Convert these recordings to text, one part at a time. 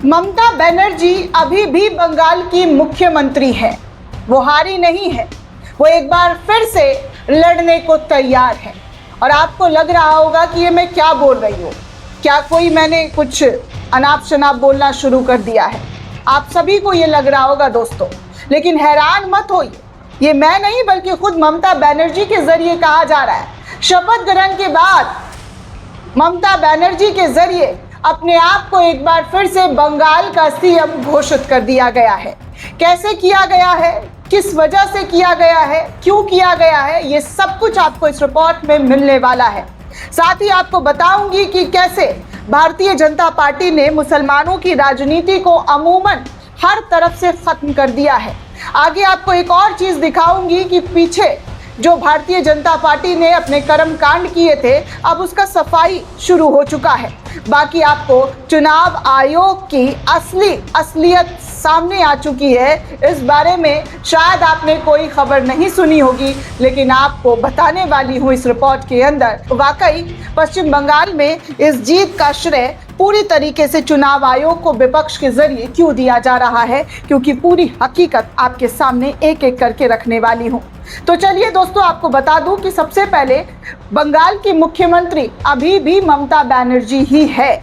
ममता बनर्जी अभी भी बंगाल की मुख्यमंत्री है। वो हारी नहीं है, वो एक बार फिर से लड़ने को तैयार है। और आपको लग रहा होगा कि ये मैं क्या बोल रही हूँ, क्या कोई मैंने कुछ अनाप शनाप बोलना शुरू कर दिया है। आप सभी को ये लग रहा होगा दोस्तों, लेकिन हैरान मत होइए, ये मैं नहीं बल्कि खुद ममता बनर्जी के जरिए कहा जा रहा है। शपथ ग्रहण के बाद ममता बनर्जी के जरिए अपने आप को एक बार फिर से बंगाल का सीएम घोषित कर दिया गया है। कैसे किया गया है, किस वजह से किया गया है, क्यों किया गया है, ये सब कुछ आपको इस रिपोर्ट में मिलने वाला है। साथ ही आपको बताऊंगी कि कैसे भारतीय जनता पार्टी ने मुसलमानों की राजनीति को अमूमन हर तरफ से खत्म कर दिया है। आगे आपको एक और चीज दिखाऊंगी कि पीछे जो भारतीय जनता पार्टी ने अपने कर्म कांड किए थे, अब उसका सफाई शुरू हो चुका है। बाकी आपको चुनाव आयोग की असलियत सामने आ चुकी है। इस बारे में शायद आपने कोई खबर नहीं सुनी होगी, लेकिन आपको बताने वाली हूँ इस रिपोर्ट के अंदर। वाकई पश्चिम बंगाल में इस जीत का श्रेय पूरी तरीके से चुनाव आयोग को विपक्ष के जरिए क्यों दिया जा रहा है, क्योंकि पूरी हकीकत आपके सामने एक एक करके रखने वाली हूँ। तो चलिए दोस्तों, आपको बता दूं कि सबसे पहले बंगाल की मुख्यमंत्री अभी भी ममता बनर्जी ही है।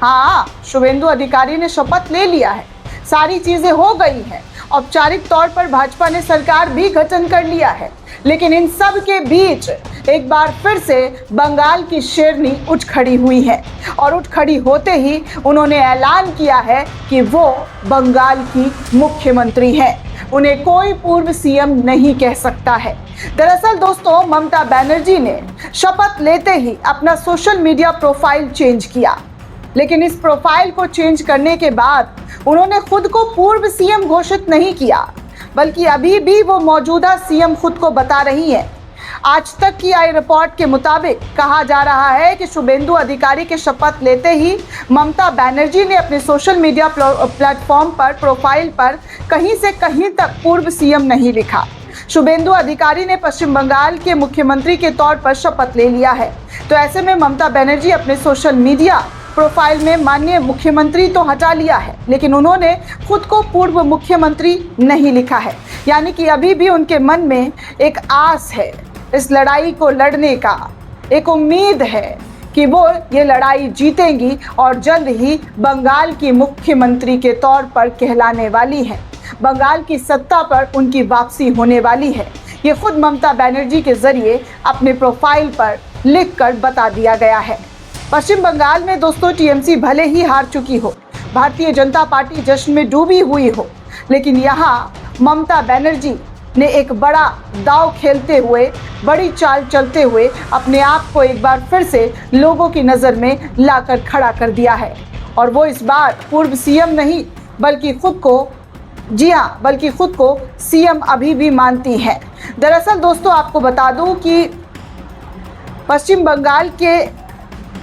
हाँ, शुभेंदु अधिकारी ने शपथ ले लिया है, सारी चीजें हो गई हैं, औपचारिक तौर पर भाजपा ने सरकार भी गठन कर लिया है। लेकिन इन सब के बीच एक बार फिर से बंगाल की शेरनी उठ खड़ी हुई है, और उठ खड़ी होते ही उन्होंने ऐलान किया है कि वो बंगाल की मुख्यमंत्री है। उन्हें कोई पूर्व सीएम नहीं कह सकता है। दरअसल दोस्तों, ममता बनर्जी ने शपथ लेते ही अपना सोशल मीडिया प्रोफाइल चेंज किया, लेकिन इस प्रोफाइल को चेंज करने के बाद उन्होंने खुद को पूर्व सीएम घोषित नहीं किया, बल्कि अभी भी वो मौजूदा सीएम खुद को बता रही है। आज तक की आई रिपोर्ट के मुताबिक कहा जा रहा है कि शुभेंदु अधिकारी के शपथ लेते ही ममता बनर्जी ने अपने सोशल मीडिया प्लेटफॉर्म पर प्रोफाइल पर कहीं से कहीं तक पूर्व सीएम नहीं लिखा। शुभेंदु अधिकारी ने पश्चिम बंगाल के मुख्यमंत्री के तौर पर शपथ ले लिया है। तो ऐसे में ममता बनर्जी अपने सोशल मीडिया प्रोफाइल में माननीय मुख्यमंत्री तो हटा लिया है, लेकिन उन्होंने खुद को पूर्व मुख्यमंत्री नहीं लिखा है। यानी कि अभी भी उनके मन में एक आस है, इस लड़ाई को लड़ने का एक उम्मीद है कि वो ये लड़ाई जीतेंगी और जल्द ही बंगाल की मुख्यमंत्री के तौर पर कहलाने वाली है। बंगाल की सत्ता पर उनकी वापसी होने वाली है। ये खुद ममता बनर्जी के जरिए अपने प्रोफाइल पर लिखकर बता दिया गया है। पश्चिम बंगाल में दोस्तों टीएमसी भले ही हार चुकी हो, भारतीय जनता पार्टी जश्न में डूबी हुई हो, लेकिन यहाँ ममता बनर्जी ने एक बड़ा दांव खेलते हुए, बड़ी चाल चलते हुए अपने आप को एक बार फिर से लोगों की नज़र में लाकर खड़ा कर दिया है। और वो इस बार पूर्व सीएम नहीं बल्कि खुद को सीएम अभी भी मानती हैं। दरअसल दोस्तों, आपको बता दूं कि पश्चिम बंगाल के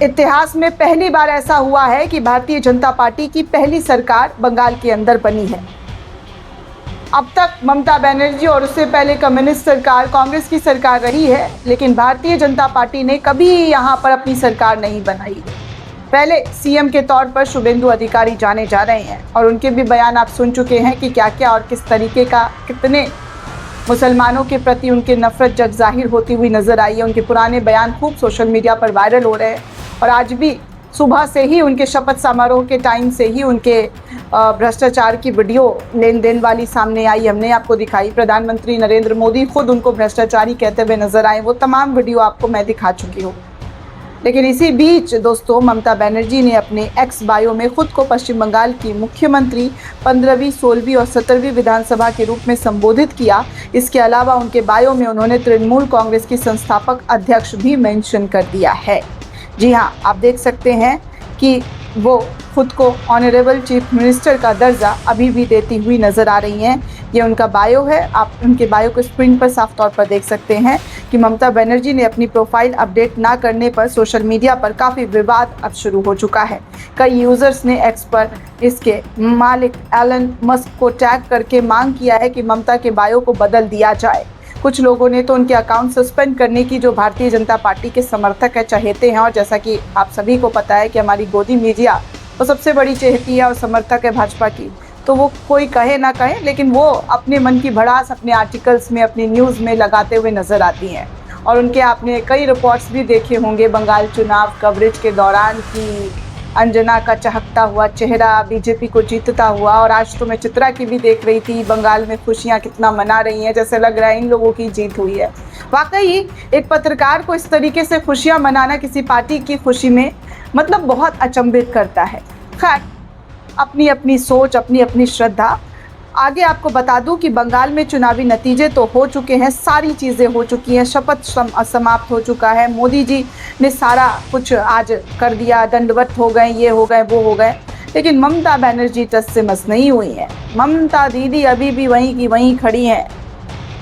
इतिहास में पहली बार ऐसा हुआ है कि भारतीय जनता पार्टी की पहली सरकार बंगाल के अंदर बनी है। अब तक ममता बनर्जी और उससे पहले कम्युनिस्ट सरकार, कांग्रेस की सरकार रही है, लेकिन भारतीय जनता पार्टी ने कभी यहाँ पर अपनी सरकार नहीं बनाई। पहले सीएम के तौर पर शुभेंदु अधिकारी जाने जा रहे हैं, और उनके भी बयान आप सुन चुके हैं कि क्या क्या और किस तरीके का, कितने मुसलमानों के प्रति उनके नफरत जग जाहिर होती हुई नजर आई है। उनके पुराने बयान खूब सोशल मीडिया पर वायरल हो रहे हैं, और आज भी सुबह से ही उनके शपथ समारोह के टाइम से ही उनके भ्रष्टाचार की वीडियो लेन देन वाली सामने आई, हमने आपको दिखाई। प्रधानमंत्री नरेंद्र मोदी खुद उनको भ्रष्टाचारी कहते हुए नजर आए, वो तमाम वीडियो आपको मैं दिखा चुकी हूँ। लेकिन इसी बीच दोस्तों, ममता बनर्जी ने अपने एक्स बायो में खुद को पश्चिम बंगाल की मुख्यमंत्री 15वीं, 16वीं और 17वीं विधानसभा के रूप में संबोधित किया। इसके अलावा उनके बायो में उन्होंने तृणमूल कांग्रेस की संस्थापक अध्यक्ष भी मेंशन कर दिया है। जी हाँ, आप देख सकते हैं कि वो खुद को ऑनरेबल चीफ मिनिस्टर का दर्जा अभी भी देती हुई नज़र आ रही हैं। ये उनका बायो है, आप उनके बायो को स्क्रीन पर साफ तौर पर देख सकते हैं कि ममता बनर्जी ने अपनी प्रोफाइल अपडेट ना करने पर सोशल मीडिया पर काफ़ी विवाद अब शुरू हो चुका है। कई यूज़र्स ने एक्स पर इसके मालिक एलन मस्क को टैग करके मांग किया है कि ममता के बायो को बदल दिया जाए। कुछ लोगों ने तो उनके अकाउंट सस्पेंड करने की, जो भारतीय जनता पार्टी के समर्थक है, चहेते हैं। और जैसा कि आप सभी को पता है कि हमारी गोदी मीडिया वो सबसे बड़ी चहेती है और समर्थक है भाजपा की। तो वो कोई कहे ना कहे, लेकिन वो अपने मन की भड़ास अपने आर्टिकल्स में, अपनी न्यूज़ में लगाते हुए नज़र आती हैं। और उनके आपने कई रिपोर्ट्स भी देखे होंगे बंगाल चुनाव कवरेज के दौरान कि अंजना का चहकता हुआ चेहरा बीजेपी को जीतता हुआ। और आज तो मैं चित्रा की भी देख रही थी, बंगाल में खुशियां कितना मना रही हैं, जैसे लग रहा है इन लोगों की जीत हुई है। वाकई एक पत्रकार को इस तरीके से खुशियां मनाना किसी पार्टी की खुशी में मतलब बहुत अचंभित करता है। खैर, अपनी अपनी सोच, अपनी अपनी श्रद्धा। आगे आपको बता दूं कि बंगाल में चुनावी नतीजे तो हो चुके हैं, सारी चीज़ें हो चुकी हैं, शपथ समाप्त हो चुका है, मोदी जी ने सारा कुछ आज कर दिया, दंडवत हो गए, ये हो गए, वो हो गए। लेकिन ममता बनर्जी टस से मस नहीं हुई हैं। ममता दीदी अभी भी वहीं की वहीं खड़ी हैं।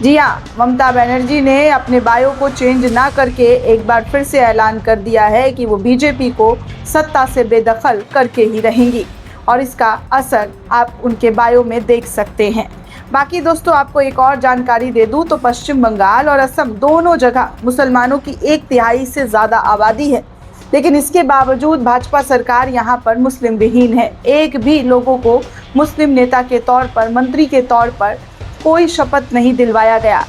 जी हाँ, ममता बनर्जी ने अपने बायो को चेंज ना करके एक बार फिर से ऐलान कर दिया है कि वो बीजेपी को सत्ता से बेदखल करके ही रहेंगी। और इसका असर आप उनके बायो में देख सकते हैं। बाकी दोस्तों, आपको एक और जानकारी दे दूं तो पश्चिम बंगाल और असम दोनों जगह मुसलमानों की 1/3 से ज़्यादा आबादी है, लेकिन इसके बावजूद भाजपा सरकार यहाँ पर मुस्लिम विहीन है। एक भी लोगों को मुस्लिम नेता के तौर पर, मंत्री के तौर पर कोई शपथ नहीं दिलवाया गया।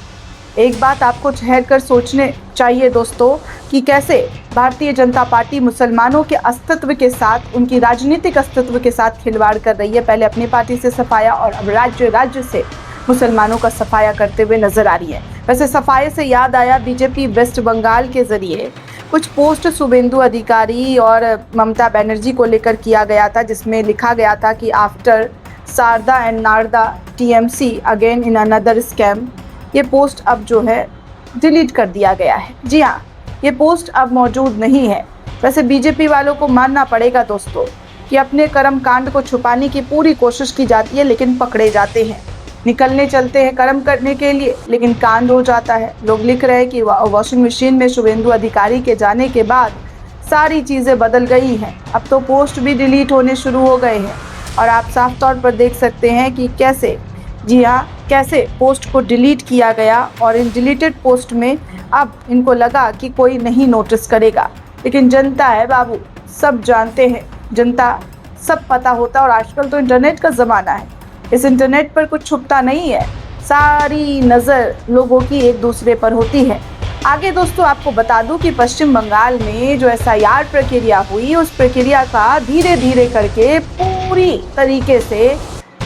एक बात आपको ठहर कर सोचने चाहिए दोस्तों कि कैसे भारतीय जनता पार्टी मुसलमानों के अस्तित्व के साथ, उनकी राजनीतिक अस्तित्व के साथ खिलवाड़ कर रही है। पहले अपनी पार्टी से सफाया और अब राज्य से मुसलमानों का सफाया करते हुए नजर आ रही है। वैसे सफाये से याद आया, बीजेपी वेस्ट बंगाल के जरिए कुछ पोस्ट शुभेंदु अधिकारी और ममता बनर्जी को लेकर किया गया था, जिसमें लिखा गया था कि after Saradha and Narada TMC again in another scam. ये पोस्ट अब जो है डिलीट कर दिया गया है। जी हाँ, ये पोस्ट अब मौजूद नहीं है। वैसे बीजेपी वालों को मानना पड़ेगा दोस्तों कि अपने कर्म कांड को छुपाने की पूरी कोशिश की जाती है, लेकिन पकड़े जाते हैं। निकलने चलते हैं कर्म करने के लिए, लेकिन कांड हो जाता है। लोग लिख रहे हैं कि वॉशिंग मशीन में शुभेंदु अधिकारी के जाने के बाद सारी चीज़ें बदल गई हैं। अब तो पोस्ट भी डिलीट होने शुरू हो गए हैं और आप साफ तौर पर देख सकते हैं कि कैसे, जी हाँ, कैसे पोस्ट को डिलीट किया गया। और इन डिलीटेड पोस्ट में अब इनको लगा कि कोई नहीं नोटिस करेगा, लेकिन जनता है बाबू, सब जानते हैं, जनता सब पता होता है। और आजकल तो इंटरनेट का ज़माना है, इस इंटरनेट पर कुछ छुपता नहीं है, सारी नज़र लोगों की एक दूसरे पर होती है। आगे दोस्तों आपको बता दूं कि पश्चिम बंगाल में जो SIR प्रक्रिया हुई, उस प्रक्रिया का धीरे धीरे करके पूरी तरीके से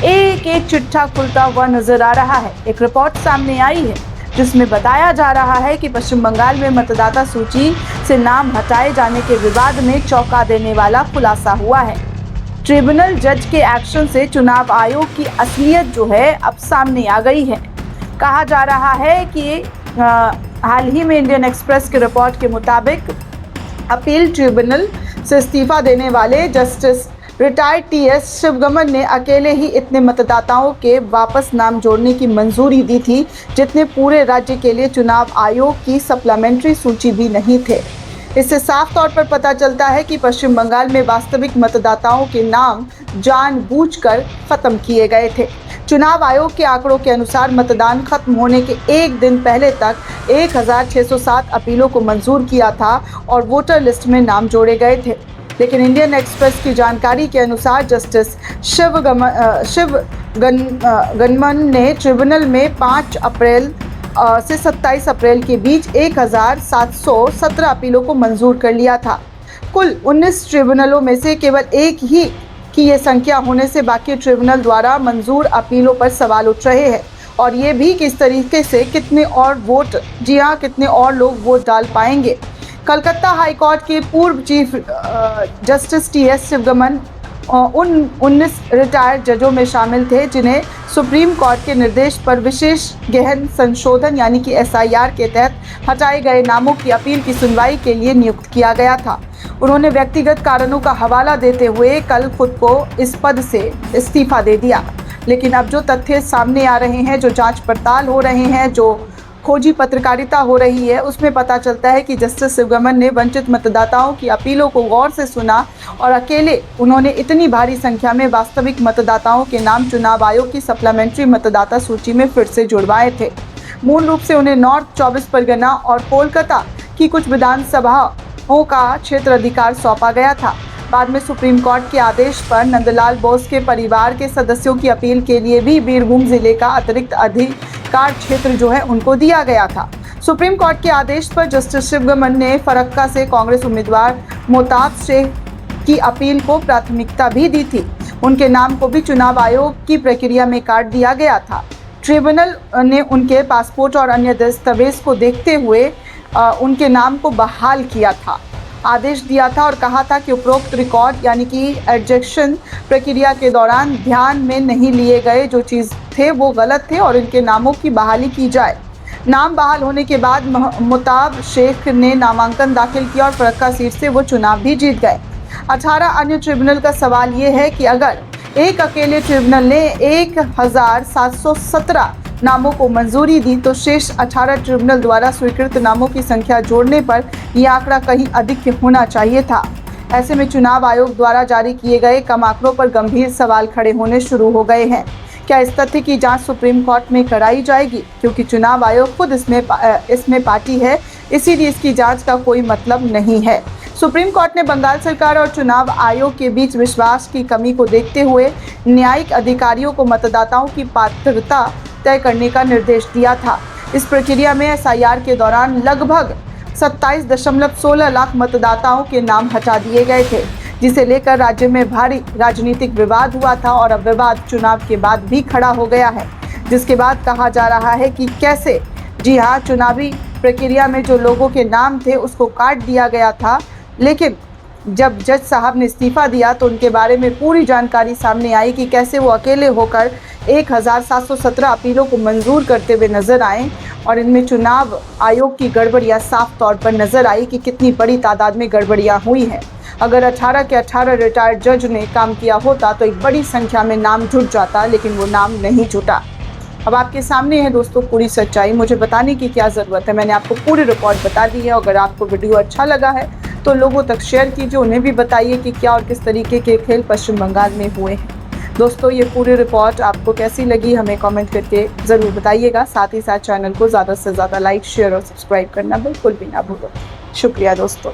एक एक चिट्ठा खुलता हुआ नजर आ रहा है। एक रिपोर्ट सामने आई है जिसमें बताया जा रहा है कि पश्चिम बंगाल में मतदाता सूची से नाम हटाए जाने के विवाद में चौंका देने वाला खुलासा हुआ है। ट्रिब्यूनल जज के एक्शन से चुनाव आयोग की असलियत जो है अब सामने आ गई है। कहा जा रहा है कि हाल ही में इंडियन एक्सप्रेस की रिपोर्ट के मुताबिक अपील ट्रिब्यूनल से इस्तीफा देने वाले जस्टिस रिटायर्ड TS शिवगमन ने अकेले ही इतने मतदाताओं के वापस नाम जोड़ने की मंजूरी दी थी जितने पूरे राज्य के लिए चुनाव आयोग की सप्लीमेंट्री सूची भी नहीं थे। इससे साफ तौर पर पता चलता है कि पश्चिम बंगाल में वास्तविक मतदाताओं के नाम जानबूझकर खत्म किए गए थे। चुनाव आयोग के आंकड़ों के अनुसार मतदान खत्म होने के एक दिन पहले तक 1607 अपीलों को मंजूर किया था और वोटर लिस्ट में नाम जोड़े गए थे। लेकिन इंडियन एक्सप्रेस की जानकारी के अनुसार जस्टिस शिवगमन ने ट्रिब्यूनल में 5 अप्रैल से 27 अप्रैल के बीच 1717 अपीलों को मंजूर कर लिया था। कुल 19 ट्रिब्यूनलों में से केवल एक ही की ये संख्या होने से बाकी ट्रिब्यूनल द्वारा मंजूर अपीलों पर सवाल उठ रहे हैं और ये भी किस तरीके से कितने और वोट, जी हाँ, कितने और लोग वोट डाल पाएंगे। कलकत्ता हाई कोर्ट के पूर्व चीफ जस्टिस TS शिवगमन उन 19 रिटायर्ड जजों में शामिल थे जिन्हें सुप्रीम कोर्ट के निर्देश पर विशेष गहन संशोधन यानी कि SIR के तहत हटाए गए नामों की अपील की सुनवाई के लिए नियुक्त किया गया था। उन्होंने व्यक्तिगत कारणों का हवाला देते हुए कल खुद को इस पद से इस्तीफा दे दिया। लेकिन अब जो तथ्य सामने आ रहे हैं, जो जांच पड़ताल हो रहे हैं, जो खोजी पत्रकारिता हो रही है, उसमें पता चलता है कि जस्टिस शिवगमन ने वंचित मतदाताओं की अपीलों को गौर से सुना और अकेले उन्होंने इतनी भारी संख्या में वास्तविक मतदाताओं के नाम चुनाव आयोग की सप्लीमेंट्री मतदाता सूची में फिर से जुड़वाए थे। मूल रूप से उन्हें नॉर्थ 24 परगना और कोलकाता की कुछ विधानसभाओं का क्षेत्र अधिकार सौंपा गया था। बाद में सुप्रीम कोर्ट के आदेश पर नंदलाल बोस के परिवार के सदस्यों की अपील के लिए भी बीरभूम जिले का अतिरिक्त अधिकार क्षेत्र जो है उनको दिया गया था। सुप्रीम कोर्ट के आदेश पर जस्टिस शिवगमन ने फरक्का से कांग्रेस उम्मीदवार मोहताब शेख की अपील को प्राथमिकता भी दी थी। उनके नाम को भी चुनाव आयोग की प्रक्रिया में काट दिया गया था। ट्रिब्यूनल ने उनके पासपोर्ट और अन्य दस्तावेज को देखते हुए उनके नाम को बहाल किया था, आदेश दिया था और कहा था कि उपरोक्त रिकॉर्ड यानी कि एडजेक्शन प्रक्रिया के दौरान ध्यान में नहीं लिए गए जो चीज़ थे वो गलत थे और इनके नामों की बहाली की जाए। नाम बहाल होने के बाद मोहताब शेख ने नामांकन दाखिल किया और फरक्का सीट से वो चुनाव भी जीत गए। 18 अन्य ट्रिब्यूनल का सवाल ये है कि अगर एक अकेले ट्रिब्यूनल ने 1717 नामों को मंजूरी दी तो शेष 18 ट्रिब्यूनल द्वारा स्वीकृत नामों की संख्या जोड़ने पर यह आंकड़ा कहीं अधिक होना चाहिए था। ऐसे में चुनाव आयोग द्वारा जारी किए गए कम आंकड़ों पर गंभीर सवाल खड़े होने शुरू हो गए हैं। क्या इस तथ्य की जांच सुप्रीम कोर्ट में कराई जाएगी? क्योंकि चुनाव आयोग खुद इसमें पार्टी है, इसीलिए इसकी जांच का कोई मतलब नहीं है। सुप्रीम कोर्ट ने बंगाल सरकार और चुनाव आयोग के बीच विश्वास की कमी को देखते हुए न्यायिक अधिकारियों को मतदाताओं की पात्रता तय करने का निर्देश दिया था। इस प्रक्रिया में एसआईआर के दौरान लगभग 27.16 लाख मतदाताओं के नाम हटा दिए गए थे, जिसे लेकर राज्य में भारी राजनीतिक विवाद हुआ था और अब विवाद चुनाव के बाद भी खड़ा हो गया है, जिसके बाद कहा जा रहा है कि कैसे, जी हाँ, चुनावी प्रक्रिया में जो लोगों के नाम थे उसको काट दिया गया था, लेकिन जब जज साहब ने इस्तीफा दिया तो उनके बारे में पूरी जानकारी सामने आई कि कैसे वो अकेले होकर 1717 अपीलों को मंजूर करते हुए नजर आए और इनमें चुनाव आयोग की गड़बड़ियां साफ तौर पर नजर आई कि कितनी बड़ी तादाद में गड़बड़ियां हुई हैं। अगर 18 के 18 रिटायर्ड जज ने काम किया होता तो एक बड़ी संख्या में नाम जुट जाता, लेकिन वो नाम नहीं जुटा। अब आपके सामने है दोस्तों पूरी सच्चाई, मुझे बताने की क्या ज़रूरत है, मैंने आपको पूरी रिकॉर्ड बता दी है। अगर आपको वीडियो अच्छा लगा है तो लोगों तक शेयर कीजिए, उन्हें भी बताइए कि क्या और किस तरीके के खेल पश्चिम बंगाल में हुए हैं। दोस्तों, ये पूरी रिपोर्ट आपको कैसी लगी हमें कमेंट करके ज़रूर बताइएगा। साथ ही साथ चैनल को ज़्यादा से ज़्यादा लाइक, शेयर और सब्सक्राइब करना बिल्कुल भी ना भूलो। शुक्रिया दोस्तों।